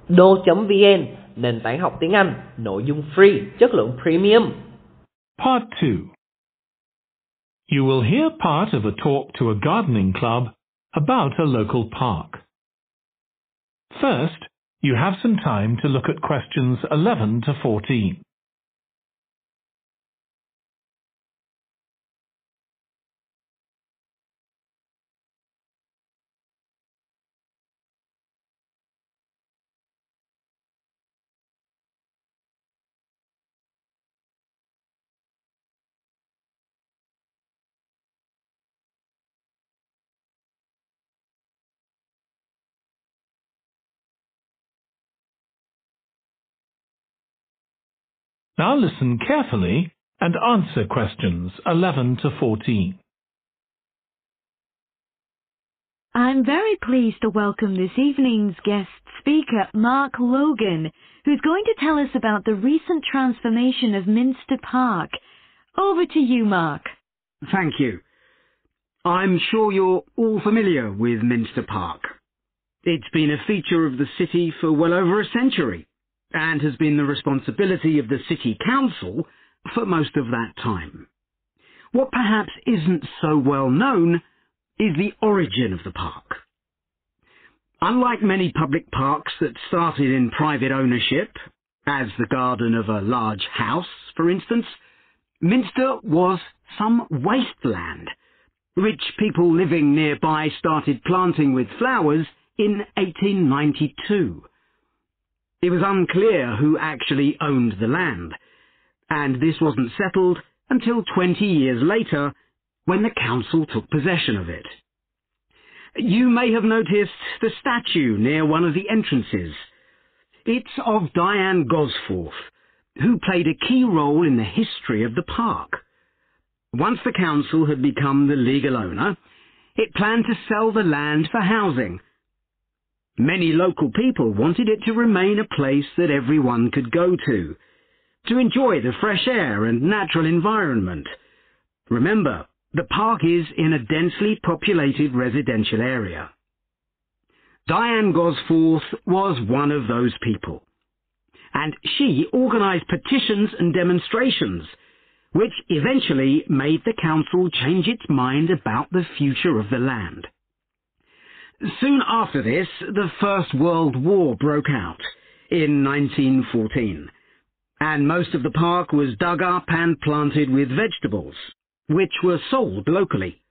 Do.vn, nền tảng học tiếng Anh, nội dung free, chất lượng premium. Part 2. You will hear part of a talk to a gardening club about a local park. First, you have some time to look at questions 11 to 14. Now listen carefully and answer questions 11 to 14. I'm very pleased to welcome this evening's guest speaker, Mark Logan, who's going to tell us about the recent transformation of Minster Park. Over to you, Mark. Thank you. I'm sure you're all familiar with Minster Park. It's been a feature of the city for well over a century and has been the responsibility of the City Council for most of that time. What perhaps isn't so well known is the origin of the park. Unlike many public parks that started in private ownership, as the garden of a large house, for instance, Minster was some wasteland, which people living nearby started planting with flowers in 1892. It was unclear who actually owned the land, and this wasn't settled until 20 years later, when the council took possession of it. You may have noticed the statue near one of the entrances. It's of Diane Gosforth, who played a key role in the history of the park. Once the council had become the legal owner, it planned to sell the land for housing. Many local people wanted it to remain a place that everyone could go to enjoy the fresh air and natural environment. Remember, the park is in a densely populated residential area. Diane Gosforth was one of those people, and she organised petitions and demonstrations, which eventually made the council change its mind about the future of the land. Soon after this, the First World War broke out in 1914, and most of the park was dug up and planted with vegetables, which were sold locally.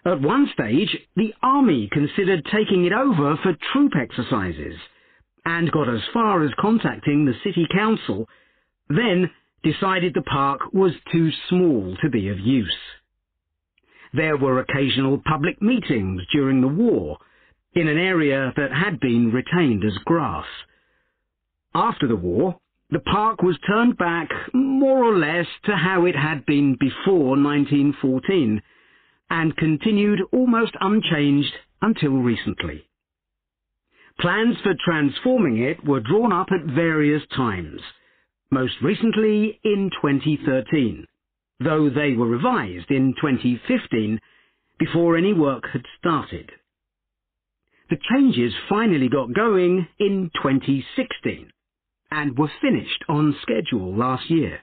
At one stage, the army considered taking it over for troop exercises, and got as far as contacting the city council, then decided the park was too small to be of use. There were occasional public meetings during the war, in an area that had been retained as grass. After the war, the park was turned back more or less to how it had been before 1914, and continued almost unchanged until recently. Plans for transforming it were drawn up at various times, most recently in 2013, though they were revised in 2015 before any work had started. The changes finally got going in 2016 and were finished on schedule last year.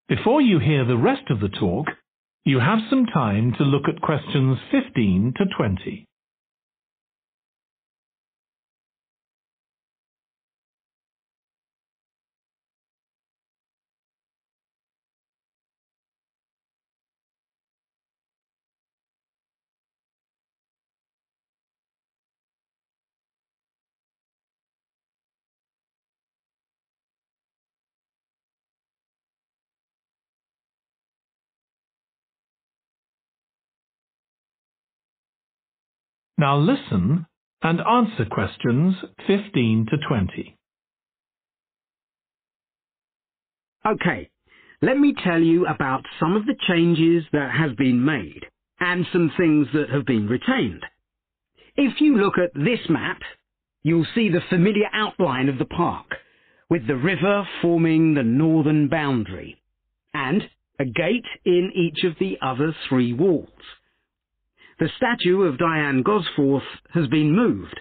Before you hear the rest of the talk, you have some time to look at questions 15 to 20. Now listen and answer questions 15 to 20. Okay, let me tell you about some of the changes that have been made and some things that have been retained. If you look at this map, you'll see the familiar outline of the park, with the river forming the northern boundary, and a gate in each of the other three walls. The statue of Diane Gosforth has been moved.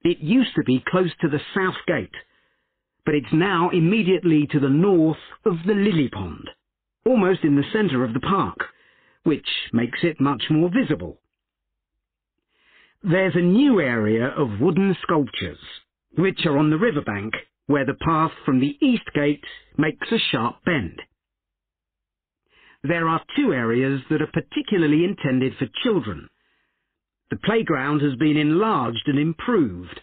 It used to be close to the south gate, but it's now immediately to the north of the lily pond, almost in the centre of the park, which makes it much more visible. There's a new area of wooden sculptures, which are on the riverbank, where the path from the east gate makes a sharp bend. There are two areas that are particularly intended for children. The playground has been enlarged and improved,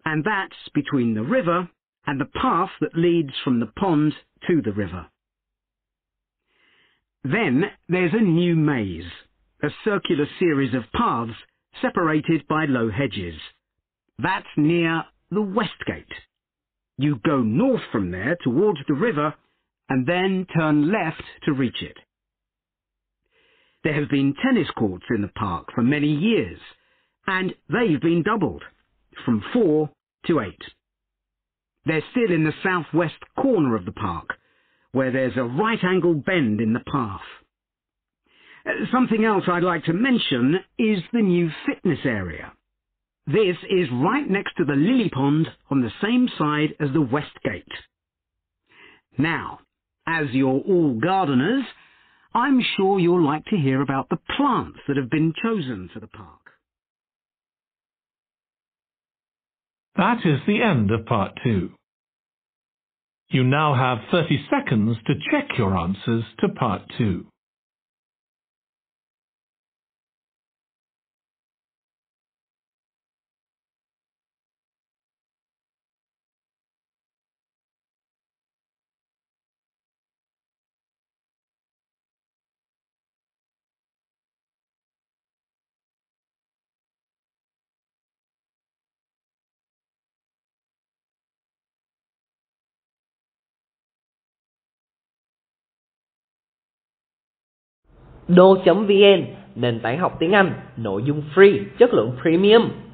and that's between the river and the path that leads from the pond to the river. Then there's a new maze, a circular series of paths separated by low hedges. That's near the west gate. You go north from there towards the river and then turn left to reach it. There have been tennis courts in the park for many years, and they've been doubled, from 4 to 8. They're still in the southwest corner of the park, where there's a right-angle bend in the path. Something else I'd like to mention is the new fitness area. This is right next to the lily pond on the same side as the west gate. Now, as you're all gardeners, I'm sure you'll like to hear about the plants that have been chosen for the park. That is the end of part 2. You now have 30 seconds to check your answers to part 2. Do.vn, nền tảng học tiếng Anh, nội dung free, chất lượng premium.